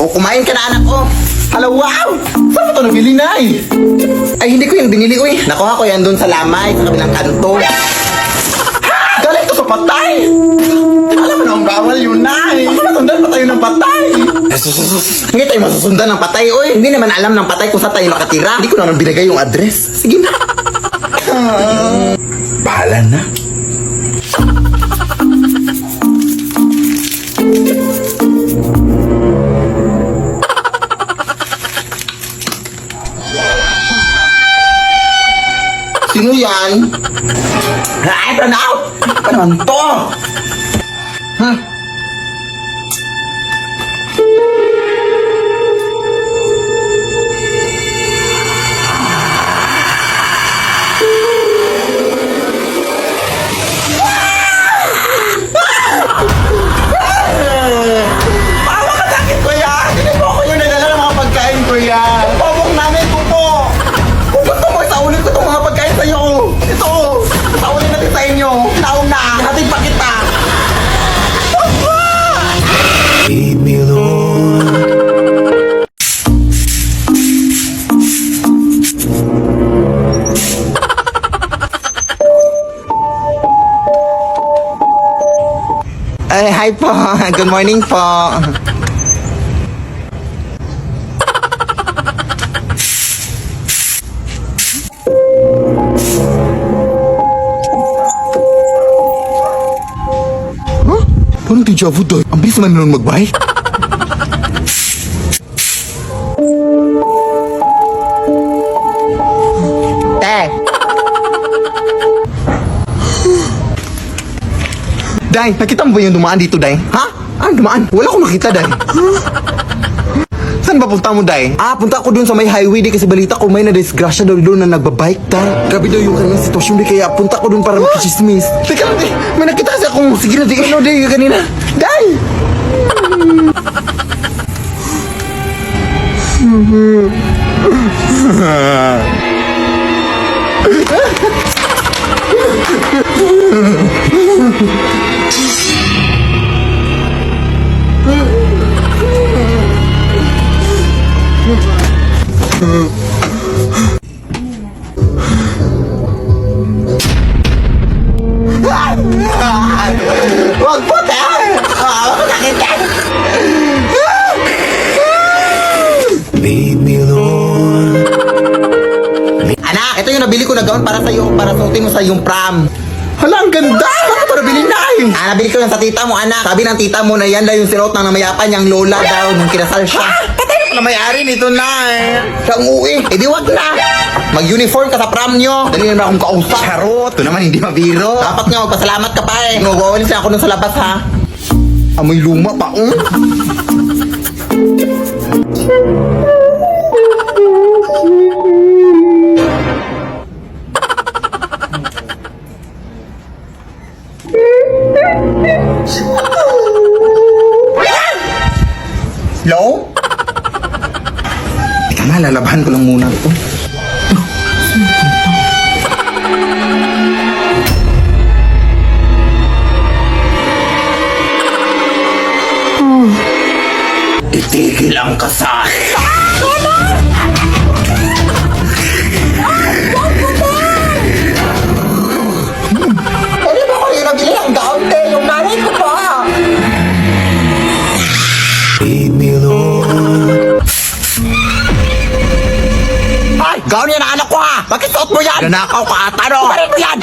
O, kumain ka na anak ko. Hala, wow! Saan mo ito nabili na Ay, hindi ko yung binili ko Nakuha ko yan doon sa lamay, sa kabilang kanto. Galing to sa patay! Alam mo na ang bawal yun na Masundan pa tayo ng patay! Hindi tayo masusundan ng patay, Hindi naman alam ng patay kung saan tayo nakatira. Hindi ko naman binigay yung address. Sige na. Bahala na. Sino yan? Ay, pranaw! Ano naman to? Bawa ka sakit, kuya! Hindi po ako yung nagdala ng mga pagkain, kuya! Pabok namin po po! Kung gusto mo, isaulin ko itong mga pagkain sa'yo! Ito! Isaulin natin sa inyo! Naong na! Hatid pa kita! Lead me, Lord. Ay, hi po! Good morning po! Parang deja vu doy. Ang bilis naman nun magbay. Te! Day, nakita mo ba yung dumaan dito, Day? Ha? Ah, dumaan? Wala akong nakita, Day. Saan ba punta mo, Day? Ah, punta ako dun sa may highway, Day, kasi balita ko may na-disgrasya daw doon na nagbabike, Day. Grabe daw yung kanilang sitwasyon, Day, kaya punta ko dun para makichismis. Teka lang, Day, may nakita kasi akong, sige na, Day, ano, Day, kanina. Day! Wag po, Day! Nakita! Lead me, Lord. Anak, ito yung nabili ko na gown para sa'yo, para suotin mo sa iyong prom. Hala, ang ganda! Bakit ito nabili na nabili ko yan sa tita mo, anak. Sabi ng tita mo na yan daw yung sinuot ng namayapan niyang lola daw nung kinasal siya. Patay na pala may-ari nito na Siya ang uwi. Eh di wag na. Mag-uniform ka sa prom nyo. Dali naman akong kausap. Charot, ito naman hindi mabiro. Dapat nga magpasalamat ka pa Nagwawalis na ako dun sa labas, ha? Amoy luma pa, Hello? Teka nga, lalabahan ko lang muna ito. Itigil ang kasal. Ano ba ko yung nabili ang gown, yung nanay ko pa? Lead me, Lord. Ay, gown yan ang anak ko, ha? Bakit suot mo yan? Nanakaw ka ata, no? Parin mo yan!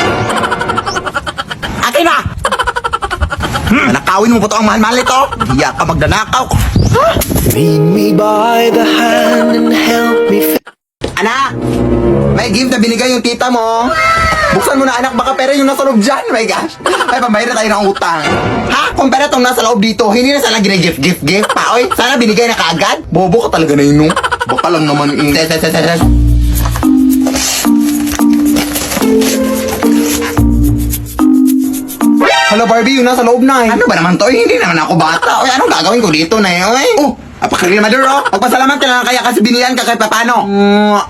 Akin na! Nanakawin mo po ito ang mahal-mahal ito? Hiya ka magdanakaw. Lead me by the hand and help me. Anak! May gift na binigay yung tita mo. Buksan mo na, anak, baka pera yung nasa loob dyan. My gosh. Ay, pambayad na tayo ng utang. Ha? Kung pera itong nasa loob dito, hindi na sana gina-gift pa, oy. Sana binigay na kaagad. Bobo ka talaga na yun, no? Baka lang naman, Hala, Barbie, yun nasa loob na, Ano ba naman to? Hindi naman ako bata. Oy, anong gagawin ko dito na, Oh, apakagli maduro. Magpasalamat ka na kaya kasi binilan ka kahit papano.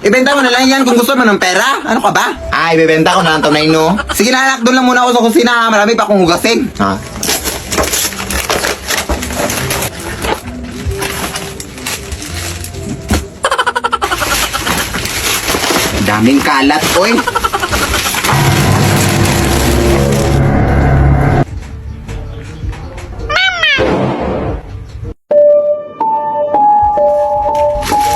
Ibenta mo na lang yan kung gusto mo ng pera. Ano ka ba? Ay, ibebenta ko na lang to na no. Sige na anak, doon lang muna ako sa kusina. Marami pa akong hugasin. Daming kalat, oy.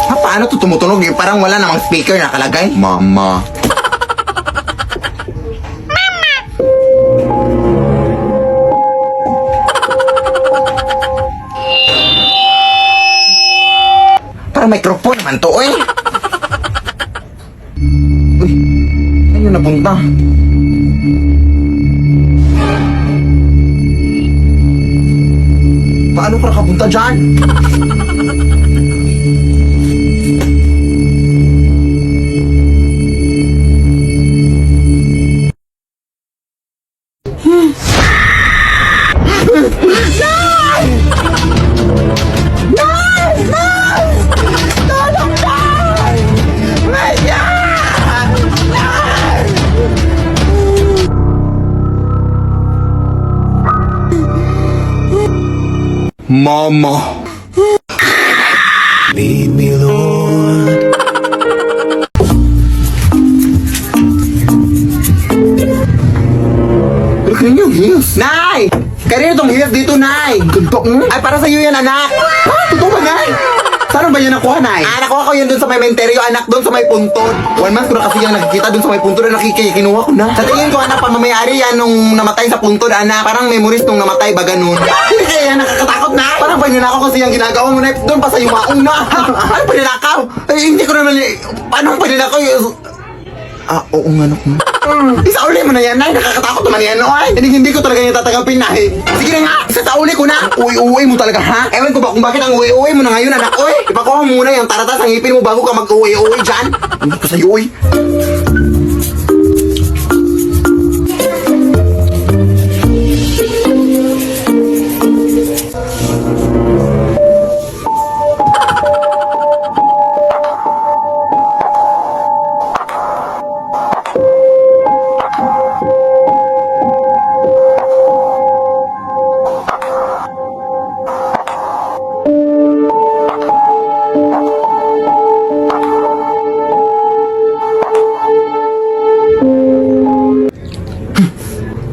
Ha, paano to tumutunog? Parang wala namang speaker nakalagay. Mama. Parang microphone naman to, eh. Uy, saan yun napunta? Paano ka nakapunta dyan? Mama. Lead me, Lord. Look at yung heels. Nay! Kanina tong heels dito, Nay. Tuntok mo? Ay, para sa'yo yan, anak. Ha? Totoo ba, Nay? Saan ba yan nakuha, Nay? Ah, nakuha ko yun dun sa may menteryo, anak, dun sa may puntod. 1 month ko na kasi yung nakikita dun sa may puntod na kinuha ko na. Sa tingin ko, anak, pamamayari yan nung namatay sa puntod, anak. Parang memories nung namatay ba ganun. Hindi kaya yan, nakakatakot na. Parang paninakaw kasi yung ginagawa mo, Nay. Doon pa sa yumaong na. Ha? Ano paninakaw? Ay, hindi ko naman, paano paninakaw yun? Ah, oo nga, anak mo. Isauli mo na yan, Nay. Nakakatakot naman yan, oy. Hindi ko talaga yung tatanggapin, Nay. Sige na nga, isauli ko na. Uwi-uwi mo talaga, ha? Ewan ko ba kung bakit ang uwi-uwi mo na ngayon, anak, oy. Ipakuha mo muna yung taratas ang ngipin mo bago ka mag-uwi-uwi dyan. Hindi ko sa'yo, oy.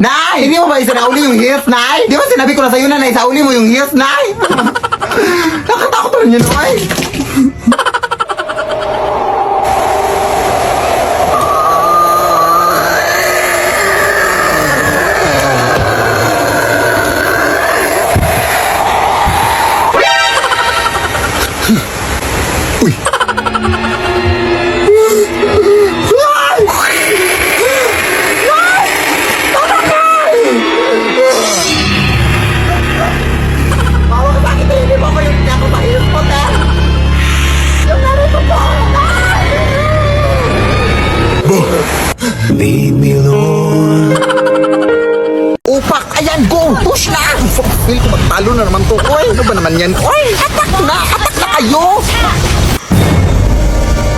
Nay! Hindi mo ba isinauli yung heels, Nay? Di ba sinabi ko na sa'yo na isauli mo yung heels, Nay? Nakatakot naman yun, Nay. Uy! Lead me, Lord. Upak! Ayan, go! Push na! Feel ko magtalo na naman to. Oy, ano ba naman yan? Oy, atak na! Atak na kayo!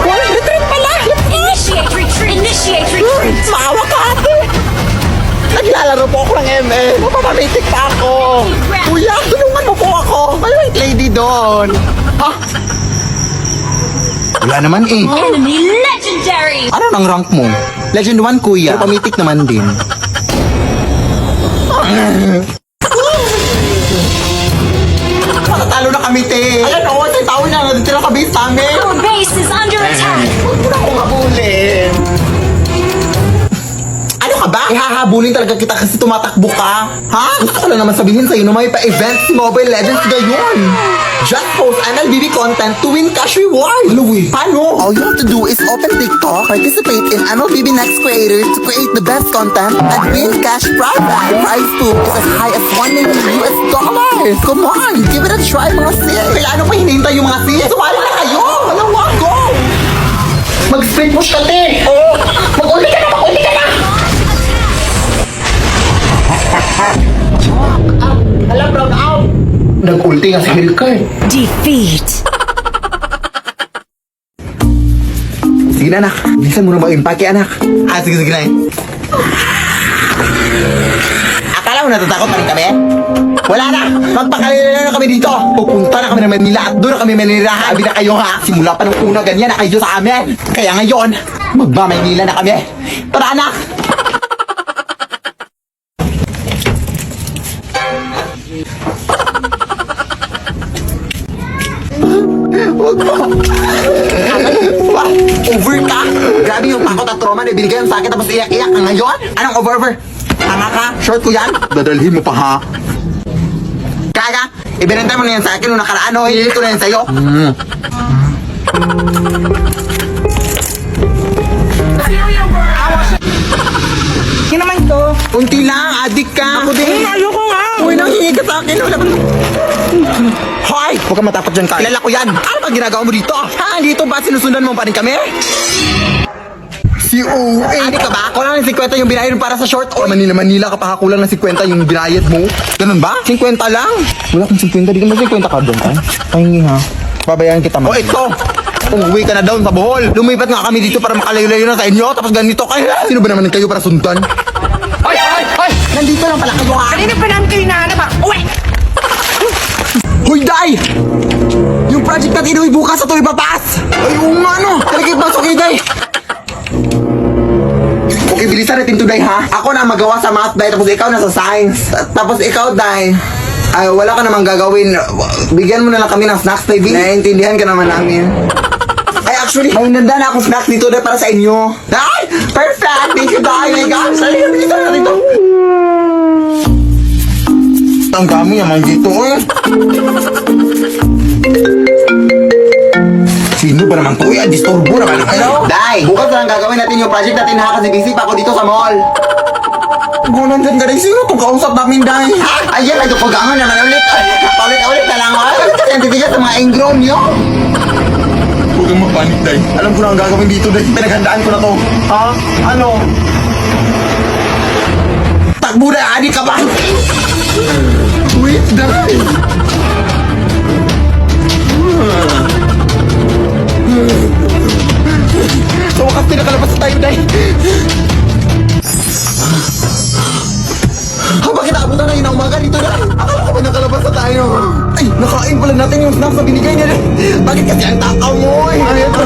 Oy, retreat pala! Initiate retreat! Initiate retreat! Maawa ka, ate! Naglalaro po ako ng ML. Mapapamitik pa ako. Kuya, tulungan mo po ako. May white lady doon. Ha? Wala naman eh. Enemy legendary! Ano nang rank mo? Legend 1, kuya. Pero pamitik naman din. Makatalo na kami, te. Ayan, oo, sa tao na. Nandito na kami sa amin. Your base is under attack! Huwag mo na akong habulin. Ano ka ba? Ihahabulin talaga kita kasi tumatakbo ka. Ha? Gusto ko lang naman sabihin sa'yo na may pa-event si Mobile Legends ngayon. Just post MLBB content to win cash reward. Ano eh? Paano? All you have to do is open TikTok, participate in MLBB Next Creators to create the best content and win cash prize. The prize pool is as high as $1 million. Come on, give it a try mga sis. Kaya ano pa hinihintay yung mga sis? Sumali na kayo! Alam mo, go! Mag-split push ka, te! Oo! Mag-uli ka na! Mag-uli ka na! Alam, brown out! Nag-ulti nga si Hillcard. Defeat! Sige na, anak. Bilisan mo na mag-impake, anak. Ah, sige na. Akala Kala mo natatakot pa rin kami? Wala na! Magpakalala na kami dito! Pupunta na kami ng Manila at doon na kami manirahan. Sabi na kayo ha, simula pa nung una ganyan na kayo sa amin. Kaya ngayon, magmamaynila na kami. Tara anak! Huwag mo! Over ka! Grabe yung takot at trauma na binigay sa akin tapos iyak-iyak ka ngayon? Anong over? Tanga ka? Short ko yan? Dadalhin mo pa ha? Kaga, ibinenta mo na yan sa akin nung nakaraan o hindi ko na yan sa'yo. Hindi naman to. Kunti lang, adik ka. Ako din. Ayoko nga. Uy, nanghingi ka sa akin. Wala ba? Hoy! Huwag ka matapat dyan, Kai. Kilala ko yan. Ano ba ginagawa mo dito? Ha? Dito ba sinusundan mo pa rin kami? Si O.A. Adik ka ba? Kulang ng 50 yung binayad mo para sa short. O, Manila ka pa. Kulang ng 50 yung binayad mo. Ganun ba? 50 lang. Wala kang 50. Di ka mo 50 ka doon, Kai. Pahingi ha. Babayaran kita, man. O, ito. Umuwi ka na down sa Bohol. Lumipat nga kami dito para makalayo-layo na sa inyo. Tapos ganito kayo. Sino ba naman kayo para sundan? Hoy! Hoy! Hoy! Nandito lang pala kayo ha. Kanina pa namin kayo hinahanap ha. Uwi! Hoy, Day! Yung project natin inuwi bukas sa tuwi papas! Ay, oo nga, no! Talikip na, okay, Day! Okay, bilisan natin to, Day, ha? Ako na magawa sa math, Day, tapos ikaw na sa science. Tapos ikaw, Day, ay, wala ka namang gagawin. Bigyan mo na lang kami ng snacks, baby. Naiintindihan ka naman namin. Ay, actually, may nanda na akong snacks dito, Day, para sa inyo. Ay! Perfect! Thank you, Day! My gosh! Ay, bilisan na dito. Ang dami naman dito, eh. Sino ba naman to? Ay, disturbo naman. Hello? Day, bukas na lang gagawin natin yung project natin ha kasi busy pa ako dito sa mall. Kung nandyan ka rin, sino itong kausap namin, Day? Ha? Ayan, ay tupagangan naman ulit. Ulit na lang. Ay, kasi ang titigas sa mga ingrown nyo. Huwag kang mapanik, Day. Alam ko na ang gagawin dito, Day. Pinaghandaan ko na to. Ha? Ano? Takbo na, adi ka ba? Wait, Day. So, wakas pinakalabas na tayo, Day. Bakit naabutan na yun ang umaga dito, Day? Akala ko ba nakalabas na tayo? Ay, nakain pala natin yung snacks na binigay niya, Day. Bakit kasi ang takaw mo, eh? Ay, ito.